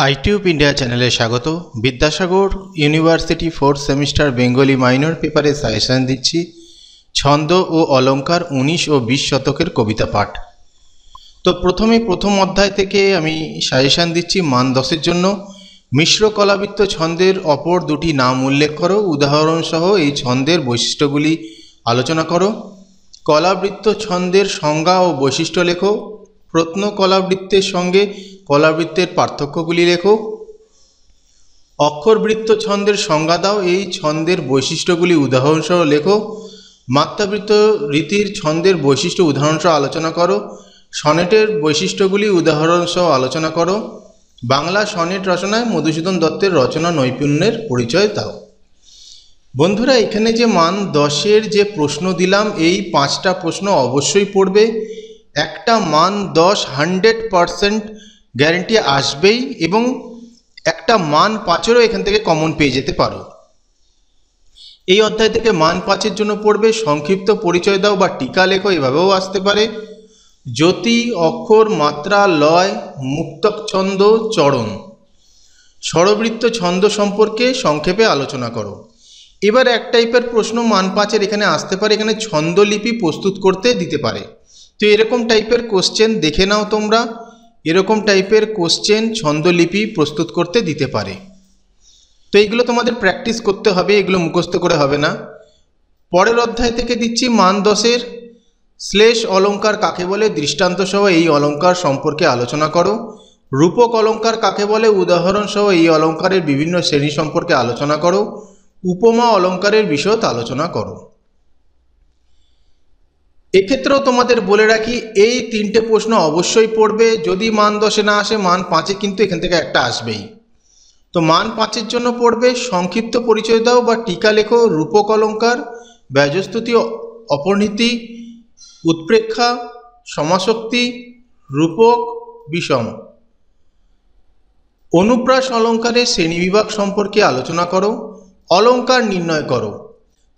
আইটিউব India চ্যানেলে স্বাগত। Vidyasagar university 4th semester Bengali minor পেপারে সাজেশন দিচ্ছি ছন্দ ও অলঙ্কার 19 ও 20 শতকের কবিতা পাঠ। তো প্রথম অধ্যায় থেকে আমি সাজেশন দিচ্ছি মান 10-এর জন্য। মিশ্র কলাবৃত্ত ছন্দের অপর দুটি নাম উল্লেখ করো, উদাহরণ সহ এই ছন্দের বৈশিষ্ট্যগুলি আলোচনা করো। কলাবৃত্ত ছন্দের সংজ্ঞা ও বৈশিষ্ট্য লেখো। প্রত্ন কলাবৃত্তের সঙ্গে কলাবৃত্তের পার্থক্যগুলি লেখো। অক্ষরবৃত্ত ছন্দের সংজ্ঞা দাও, এই ছন্দের বৈশিষ্ট্যগুলি উদাহরণসহ লেখো। মাত্রাবৃত্ত রীতির ছন্দের বৈশিষ্ট্য উদাহরণসহ আলোচনা করো। সনেটের বৈশিষ্ট্যগুলি উদাহরণসহ আলোচনা করো। বাংলা সনেট রচনায় মধুসূদন দত্তের রচনা নৈপুণ্যের পরিচয় দাও। বন্ধুরা, এখানে যে মান 10-এর যে প্রশ্ন দিলাম, এই 5টা প্রশ্ন অবশ্যই পড়বে। একটা মান 10 100% গ্যারেন্টি আসবেই এবং একটা মান 5-এরও এখান থেকে কমন পেয়ে যেতে পারো। এই অধ্যায় থেকে মান 5-এর জন্য পড়বে সংক্ষিপ্ত পরিচয় দাও বা টিকা লেখো, এভাবেও আসতে পারে। জ্যোতি, অক্ষর, মাত্রা, লয়, মুক্তক ছন্দ, চরণ। স্বরবৃত্ত ছন্দ সম্পর্কে সংক্ষেপে আলোচনা করো। এবার এক টাইপের প্রশ্ন মান 5-এর এখানে আসতে পারে, এখানে ছন্দলিপি প্রস্তুত করতে দিতে পারে। তো এরকম টাইপের কোশ্চেন দেখে নাও তোমরা, এরকম টাইপের কোশ্চেন ছন্দলিপি প্রস্তুত করতে দিতে পারে। তো এইগুলো তোমাদের প্র্যাকটিস করতে হবে, এগুলো মুখস্থ করে হবে না। পরের অধ্যায় থেকে দিচ্ছি মান 10-এর শ্লেষ অলঙ্কার কাকে বলে, দৃষ্টান্ত সহ এই অলঙ্কার সম্পর্কে আলোচনা করো। রূপক অলঙ্কার কাকে বলে, উদাহরণ সহ এই অলঙ্কারের বিভিন্ন শ্রেণী সম্পর্কে আলোচনা করো। উপমা অলঙ্কারের বিশদ আলোচনা করো। এক্ষেত্রেও তোমাদের বলে রাখি, এই 3টে প্রশ্ন অবশ্যই পড়বে। যদি মান 10-এ না আসে, মান 5-এ কিন্তু এখান থেকে একটা আসবেই। তো মান 5-এর জন্য পড়বে সংক্ষিপ্ত পরিচয় দাও বা টিকা লেখো। রূপক অলঙ্কার, ব্যজস্তুতি, অপরনীতি, উৎপ্রেক্ষা, সমাসক্তি, রূপক, বিষম। অনুপ্রাস অলঙ্কারের শ্রেণীবিভাগ সম্পর্কে আলোচনা করো। অলঙ্কার নির্ণয় করো।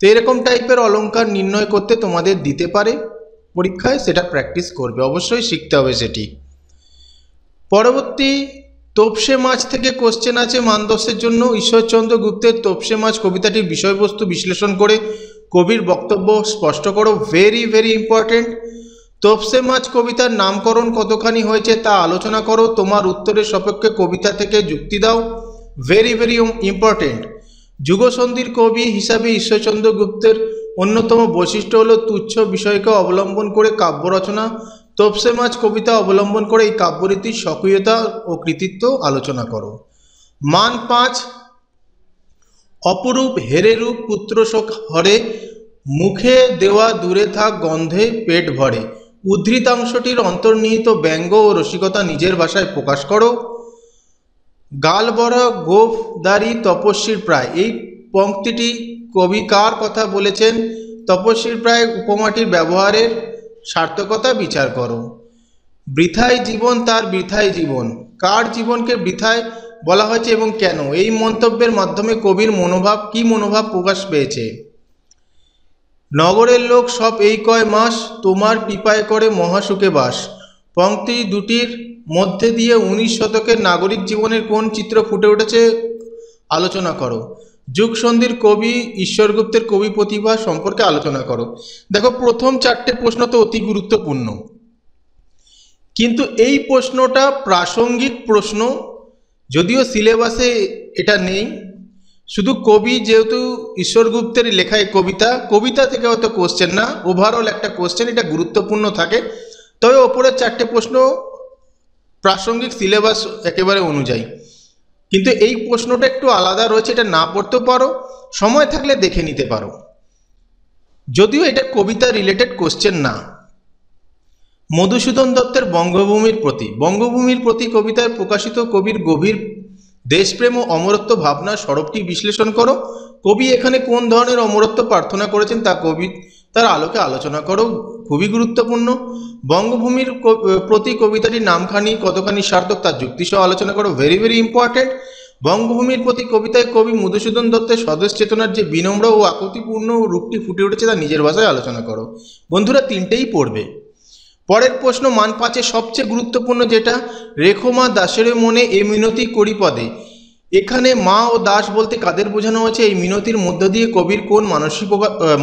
তো এরকম টাইপের অলঙ্কার নির্ণয় করতে তোমাদের দিতে পারে পরীক্ষায়, সেটা প্র্যাকটিস করবে, অবশ্যই শিখতে হবে সেটি। পরবর্তী তোপসে মাছ থেকে কোশ্চেন আছে মান 10-এর জন্য। ঈশ্বরচন্দ্র গুপ্তের তোপসে মাছ কবিতাটির বিষয়বস্তু বিশ্লেষণ করে কবির বক্তব্য স্পষ্ট করো। Very very important. তোপসে মাছ কবিতার নামকরণ কতখানি হয়েছে তা আলোচনা করো। তোমার উত্তরের সপক্ষে কবিতা থেকে যুক্তি দাও। Very very important. যুগসন্ধির কবি হিসাবে ঈশ্বরচন্দ্র গুপ্তের অন্যতম বৈশিষ্ট্য হলো তুচ্ছ বিষয়কে অবলম্বন করে কাব্য রচনা। তোপসে মাছ কবিতা অবলম্বন করে এই কাব্যরীতির স্বকীয়তা ও কৃতিত্ব আলোচনা করো। মান 5, অপরূপ হেরে রূপ পুত্র শোক হরে, মুখে দেওয়া দূরে থাক গন্ধে পেট ভরে। উদ্ধৃতাংশটির অন্তর্নিহিত ব্যঙ্গ ও রসিকতা নিজের ভাষায় প্রকাশ করো। গাল ভরা গোফদারি তপস্বীর প্রায়, এই পংক্তিটি কবি কার কথা বলেছেন? তপস্বীর প্রায় উপমাটির ব্যবহারের সার্থকতা বিচার করো। বৃথায় জীবন তার বৃথায় জীবন, কার জীবনকে বৃথায় বলা হয়েছে এবং কেন? এই মন্তব্যের মাধ্যমে কবির মনোভাব, কি মনোভাব প্রকাশ পেয়েছে? নগরের লোক সব এই কয় মাস, তোমার কৃপায় করে মহাসুখে বাস। পংক্তি দুটির মধ্যে দিয়ে 19 শতকের নাগরিক জীবনের কোন চিত্র ফুটে উঠেছে আলোচনা করো। যুগসন্ধির কবি ঈশ্বরগুপ্তের কবি প্রতিভা সম্পর্কে আলোচনা করো। দেখো, প্রথম 4টে প্রশ্ন তো অতি গুরুত্বপূর্ণ, কিন্তু এই প্রশ্নটা প্রাসঙ্গিক প্রশ্ন, যদিও সিলেবাসে এটা নেই। শুধু কবি, যেহেতু ঈশ্বরগুপ্তের লেখায় কবিতা থেকে হয়তো কোশ্চেন না, ওভারঅল একটা কোশ্চেন, এটা গুরুত্বপূর্ণ থাকে। তবে ওপরের 4টে প্রশ্ন প্রাসঙ্গিক সিলেবাস একেবারে অনুযায়ী, কিন্তু এই প্রশ্নটা একটু আলাদা রয়েছে, এটা না পড়তেও পারো, সময় থাকলে দেখে নিতে পারো, যদিও এটা কবিতা রিলেটেড কোশ্চেন না। মধুসূদন দত্তের বঙ্গভূমির প্রতি, বঙ্গভূমির প্রতি কবিতায় প্রকাশিত কবির গভীর দেশপ্রেম ও অমরত্ব ভাবনা স্বরূপটি বিশ্লেষণ করো। কবি এখানে কোন ধরনের অমরত্ব প্রার্থনা করেছেন তা তার আলোকে আলোচনা করো, খুবই গুরুত্বপূর্ণ। বঙ্গভূমির প্রতি কবিতাটির নামখানি কতখানি সার্থক তার যুক্তিসহ আলোচনা করো, ভেরি ভেরি ইম্পর্টেন্ট। বঙ্গভূমির প্রতি কবিতায় কবি মধুসূদন দত্তের স্বদেশ চেতনার যে বিনম্র ও আকুতিপূর্ণ রূপটি ফুটে উঠেছে তা নিজের ভাষায় আলোচনা করো। বন্ধুরা, 3টেই পড়বে। পরের প্রশ্ন মান 5 সবচেয়ে গুরুত্বপূর্ণ যেটা, রেখো মা দাসের মনে এ মিনতি করি পদে। এখানে মা ও দাস বলতে কাদের বোঝানো হয়েছে? এই মিনতির মধ্য দিয়ে কবির কোন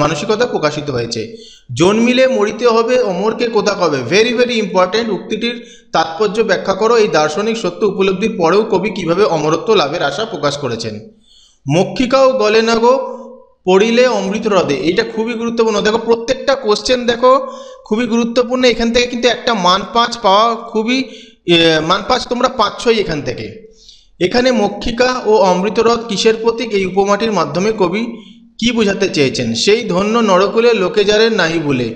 মানসিকতা প্রকাশিত হয়েছে? জন্মিলে মরিতে হবে, অমরকে কোথা কবে। Very very important. উক্তিটির তাৎপর্য ব্যাখ্যা করো। এই দার্শনিক সত্য উপলব্ধির পরেও কবি কিভাবে অমরত্ব লাভের আশা প্রকাশ করেছেন? মক্ষিকাও গলে না গো পড়িলে অমৃত হ্রদে। এটা খুবই গুরুত্বপূর্ণ। দেখো প্রত্যেকটা কোশ্চেন দেখো খুবই গুরুত্বপূর্ণ। এখান থেকে কিন্তু একটা মান 5 পাওয়া খুবই মান 5 তোমরা পাচ্ছই এখান থেকে। এখানে মক্ষিকা ও অমৃতরথ কিসের প্রতীক? এই উপমাটির মাধ্যমে কবি কি বোঝাতে চেয়েছেন? সেই ধন্য নরকুলে লোকে যারে নাহি বলে,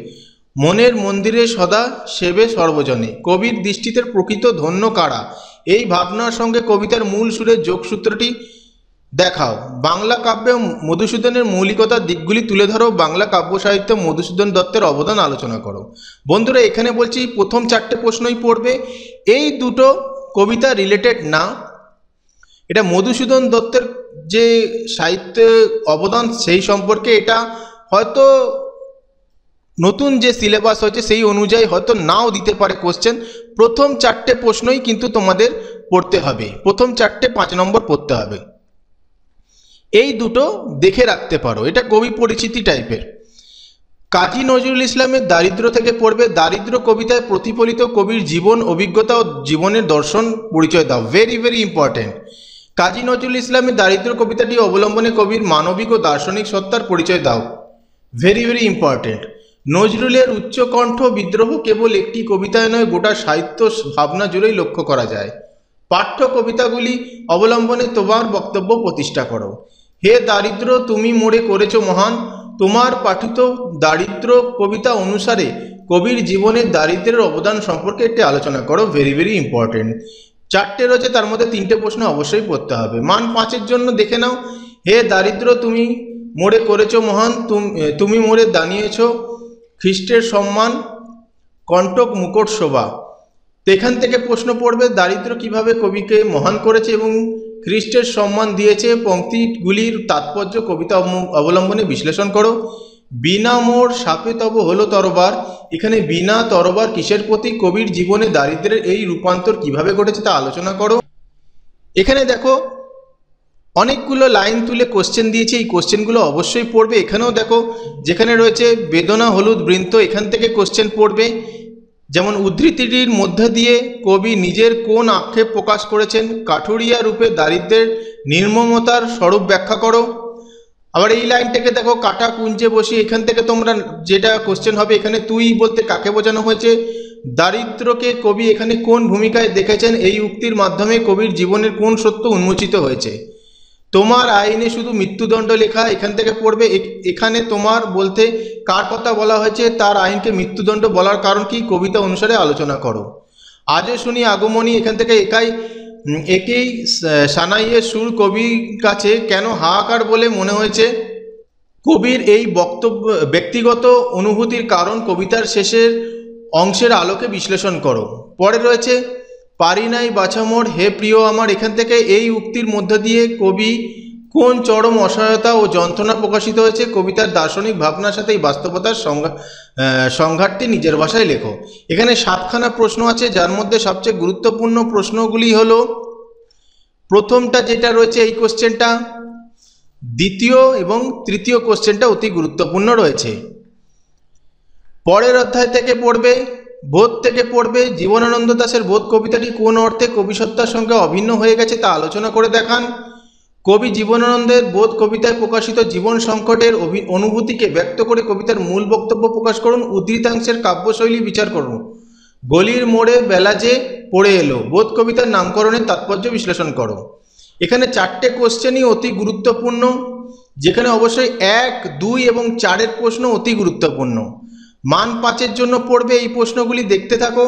মনের মন্দিরে সদা সেবে সর্বজনে। কবির দৃষ্টিতে প্রকৃত ধন্য কারা? এই ভাবনার সঙ্গে কবিতার মূল সুরের যোগসূত্রটি দেখাও। বাংলা কাব্যে মধুসূদনের মৌলিকতার দিকগুলি তুলে ধরো। বাংলা কাব্য সাহিত্যে মধুসূদন দত্তের অবদান আলোচনা করো। বন্ধুরা এখানে বলছি প্রথম 4টে প্রশ্নই পড়বে। এই দুটো কবিতা রিলেটেড না, এটা মধুসূদন দত্তের যে সাহিত্যে অবদান সেই সম্পর্কে। এটা হয়তো নতুন যে সিলেবাস হয়েছে সেই অনুযায়ী হয়তো নাও দিতে পারে কোশ্চেন। প্রথম 4টে প্রশ্নই কিন্তু তোমাদের পড়তে হবে। প্রথম 4টে 5 নম্বর পড়তে হবে। এই দুটো দেখে রাখতে পারো। এটা কবি পরিচিতি টাইপের। কাজী নজরুল ইসলামের দারিদ্র থেকে পড়বে। দারিদ্র কবিতায় প্রতিফলিত কবির জীবন অভিজ্ঞতা ও জীবনের দর্শন পরিচয় দাও। Very very important. Kazi Nazrul ইসলামের দারিদ্র কবিতাটি অবলম্বনে কবির মানবিক ও দার্শনিক সত্তার পরিচয় দাও। Very very important. নজরুলের উচ্চকণ্ঠ বিদ্রোহ কেবল একটি কবিতায় নয়, গোটা সাহিত্য ভাবনা জুড়েই লক্ষ্য করা যায়। পাঠ্য কবিতাগুলি অবলম্বনে তোমার বক্তব্য প্রতিষ্ঠা করো। হে দারিদ্র তুমি মোরে করেছ মহান। তোমার পাঠিত দারিদ্র কবিতা অনুসারে কবির জীবনের দারিদ্রের অবদান সম্পর্কে একটি আলোচনা করো। Very very important. 4টে রয়েছে, তার মধ্যে 3টে প্রশ্ন অবশ্যই পড়তে হবে। মান 5-এর জন্য দেখে নাও। হে দারিদ্র তুমি মোরে করেছ মহান, তুমি মোরে দানিয়েছ খ্রিস্টের সম্মান, কণ্টক মুকুট শোভা। তো এখান থেকে প্রশ্ন পড়বে দারিদ্র কিভাবে কবিকে মহান করেছে এবং খ্রিস্টের সম্মান দিয়েছে। পংক্তিগুলির তাৎপর্য কবিতা অবলম্বনে বিশ্লেষণ করো। বিনা মোর সাপে তব হলো তরবার। এখানে বিনা তরবার কিসের প্রতি? কবির জীবনে দারিদ্রের এই রূপান্তর কিভাবে ঘটেছে তা আলোচনা করো। এখানে দেখো অনেকগুলো লাইন তুলে কোশ্চেন দিয়েছে, এই কোশ্চেনগুলো অবশ্যই পড়বে। এখানেও দেখো যেখানে রয়েছে বেদনা হলুদ বৃন্ত, এখান থেকে কোশ্চেন পড়বে। যেমন উদ্ধৃতিটির মধ্যে দিয়ে কবি নিজের কোন আক্ষেপ প্রকাশ করেছেন? কাঠুরিয়া রূপে দারিদ্রের নির্মমতার স্বরূপ ব্যাখ্যা করো। আবার এই লাইনটাকে দেখো কাটা কুঞ্জে বসি, এখান থেকে তোমরা যেটা কোশ্চেন হবে, এখানে তুই বলতে কাকে বোঝানো হয়েছে? দারিদ্রকে কবি এখানে কোন ভূমিকায় দেখেছেন? এই উক্তির মাধ্যমে কবির জীবনের কোন সত্য উন্মোচিত হয়েছে? তোমার আইনে শুধু মৃত্যুদণ্ড লেখা, এখান থেকে পড়বে। এখানে তোমার বলতে কার কথা বলা হয়েছে? তার আইনকে মৃত্যুদণ্ড বলার কারণ কি? কবিতা অনুসারে আলোচনা করো। আজও শুনি আগমনী, এখান থেকে একেই সানাইয়ের সুর কবির কাছে কেন হাহাকার বলে মনে হয়েছে? কবির এই ব্যক্তিগত অনুভূতির কারণ কবিতার শেষের অংশের আলোকে বিশ্লেষণ করো। পরে রয়েছে পারি নাই বাছা মোর হে প্রিয় আমার। এখান থেকে এই উক্তির মধ্য দিয়ে কবি কোন চরম অসহায়তা ও যন্ত্রণা প্রকাশিত হয়েছে? কবিতার দার্শনিক ভাবনার সাথে এই বাস্তবতার সংঘাতটি নিজের ভাষায় লেখো। এখানে 7খানা প্রশ্ন আছে, যার মধ্যে সবচেয়ে গুরুত্বপূর্ণ প্রশ্নগুলি হলো প্রথমটা যেটা রয়েছে এই কোশ্চেনটা, দ্বিতীয় এবং তৃতীয় কোশ্চেনটা অতি গুরুত্বপূর্ণ রয়েছে। পরের অধ্যায় থেকে পড়বে, বোধ থেকে পড়বে জীবনানন্দ দাশের বোধ কবিতাটি কোন অর্থে কবিসত্তার সঙ্গে অভিন্ন হয়ে গেছে তা আলোচনা করে দেখান। কবি জীবনানন্দের বোধ কবিতায় প্রকাশিত জীবন সংকটের অনুভূতিকে ব্যক্ত করে কবিতার মূল বক্তব্য প্রকাশ করুন। উদ্ধৃতাংশের কাব্যশৈলী বিচার করুন। গলির মোড়ে বেলা যে পড়ে এলো, বোধ কবিতার নামকরণের তাৎপর্য বিশ্লেষণ করো। এখানে 4টে কোশ্চেনই অতি গুরুত্বপূর্ণ, যেখানে অবশ্যই 1, 2 এবং 4-এর প্রশ্ন অতি গুরুত্বপূর্ণ। মান 5-এর জন্য পড়বে এই প্রশ্নগুলি, দেখতে থাকো।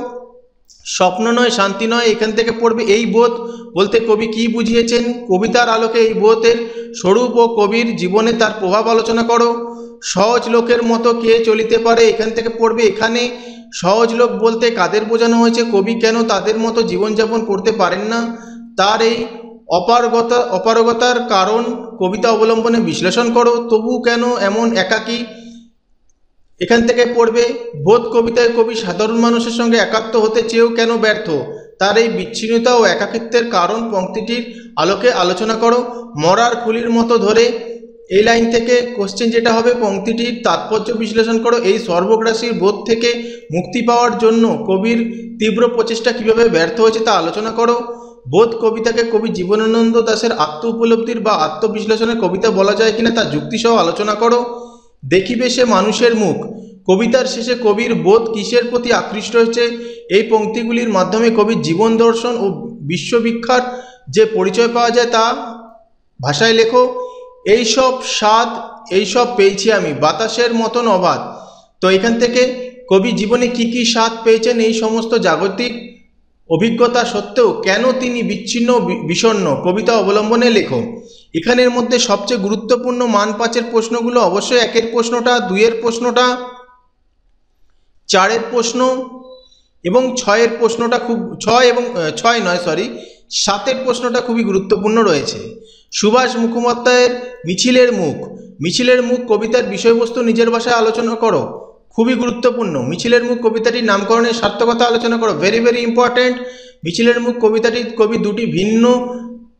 স্বপ্ন নয় শান্তি নয়, এখান থেকে পড়বে এই বোধ বলতে কবি কি বুঝিয়েছেন? কবিতার আলোকে এই বোধের স্বরূপ ও কবির জীবনে তার প্রভাব আলোচনা করো। সহজ লোকের মতো কে চলিতে পারে? এখান থেকে পড়বে এখানে সহজ লোক বলতে কাদের বোঝানো হয়েছে? কবি কেন তাদের মতো জীবনযাপন করতে পারেন না? তার এই অপারগতার কারণ কবিতা অবলম্বনে বিশ্লেষণ করো। তবু কেন এমন একাকী এখান থেকে পড়বে বোধ কবিতায় কবি সাধারণ মানুষের সঙ্গে একাত্ম হতে চেয়েও কেন ব্যর্থ, তার এই বিচ্ছিন্নতা ও একাকিত্বের কারণ পংক্তিটির আলোকে আলোচনা করো। মরার খুলির মতো ধরে এই লাইন থেকে কোশ্চেন যেটা হবে, পংক্তিটির তাৎপর্য বিশ্লেষণ করো। এই সর্বগ্রাসীর বোধ থেকে মুক্তি পাওয়ার জন্য কবির তীব্র প্রচেষ্টা কিভাবে ব্যর্থ হয়েছে তা আলোচনা করো। বোধ কবিতাকে কবি জীবনানন্দ দাশের আত্ম উপলব্ধির বা আত্মবিশ্লেষণের কবিতা বলা যায় কিনা তা যুক্তিসহ আলোচনা করো। দেখিবে সে মানুষের মুখ, কবিতার শেষে কবির বোধ কিসের প্রতি আকৃষ্ট হয়েছে, এই পংক্তিগুলির মাধ্যমে কবির জীবন দর্শন ও বিশ্ববিখ্যাত যে পরিচয় পাওয়া যায় তা ভাষায় লেখো। এইসব স্বাদ এইসব পেয়েছি আমি বাতাসের মতন অবাধ। তো এখান থেকে কবি জীবনে কি কি স্বাদ পেয়েছেন, এই সমস্ত জাগতিক অভিজ্ঞতা সত্ত্বেও কেন তিনি বিচ্ছিন্ন বিষণ্ণ কবিতা অবলম্বনে লেখো। এখানের মধ্যে সবচেয়ে গুরুত্বপূর্ণ মান 5-এর প্রশ্নগুলো অবশ্যই 1-এর প্রশ্নটা, 2-এর প্রশ্নটা, 4-এর প্রশ্ন এবং 6-এর প্রশ্নটা 7-এর প্রশ্নটা খুবই গুরুত্বপূর্ণ রয়েছে। সুভাষ মুখোপাধ্যায়ের মিছিলের মুখ, মিছিলের মুখ কবিতার বিষয়বস্তু নিজের ভাষায় আলোচনা করো, খুবই গুরুত্বপূর্ণ। মিছিলের মুখ কবিতাটির নামকরণের সার্থকতা আলোচনা করো, ভেরি ভেরি ইম্পর্ট্যান্ট। মিছিলের মুখ কবিতাটি কবি দুটি ভিন্ন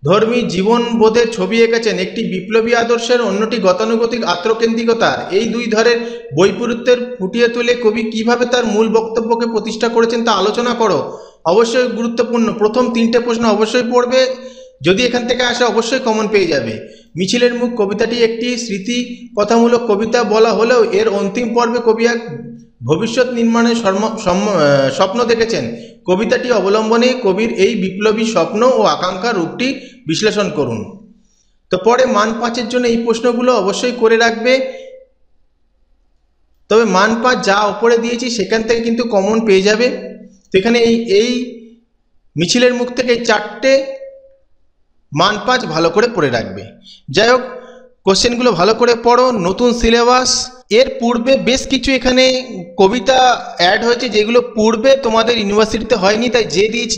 ধর্মী জীবনবোধের ছবি এঁকেছেন, একটি বিপ্লবী আদর্শের, অন্যটি গতানুগতিক আত্মকেন্দ্রিকতার। এই দুই ধারের বৈপরীত্যের ফুটিয়ে তুলে কবি কিভাবে তার মূল বক্তব্যকে প্রতিষ্ঠা করেছেন তা আলোচনা করো, অবশ্যই গুরুত্বপূর্ণ। প্রথম 3টে প্রশ্ন অবশ্যই পড়বে, যদি এখান থেকে আসে অবশ্যই কমন পেয়ে যাবে। মিছিলের মুখ কবিতাটি একটি স্মৃতি কথামূলক কবিতা বলা হলেও এর অন্তিম পর্বে কবি এক ভবিষ্যৎ নির্মাণের স্বপ্ন দেখেছেন। কবিতাটি অবলম্বনে কবির এই বিপ্লবী স্বপ্ন ও আকাঙ্ক্ষার রূপটি বিশ্লেষণ করুন। তো পরে মান 5-এর জন্য এই প্রশ্নগুলো অবশ্যই করে রাখবে। তবে মান 5 যা উপরে দিয়েছি সেখান থেকে কিন্তু কমন পেয়ে যাবে। তো এখানে এই মিছিলের মুখ থেকে 4টে মান 5 ভালো করে পড়ে রাখবে। যাই হোক, কোশ্চেনগুলো ভালো করে পড়ো। নতুন সিলেবাস, এর পূর্বে বেশ কিছু এখানে কবিতা অ্যাড হয়েছে যেগুলো পূর্বে তোমাদের ইউনিভার্সিটিতে হয়নি, তাই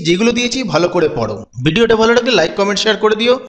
যেগুলো দিয়েছি ভালো করে পড়ো। ভিডিওটা ভালো লাগলে লাইক কমেন্ট শেয়ার করে দিও।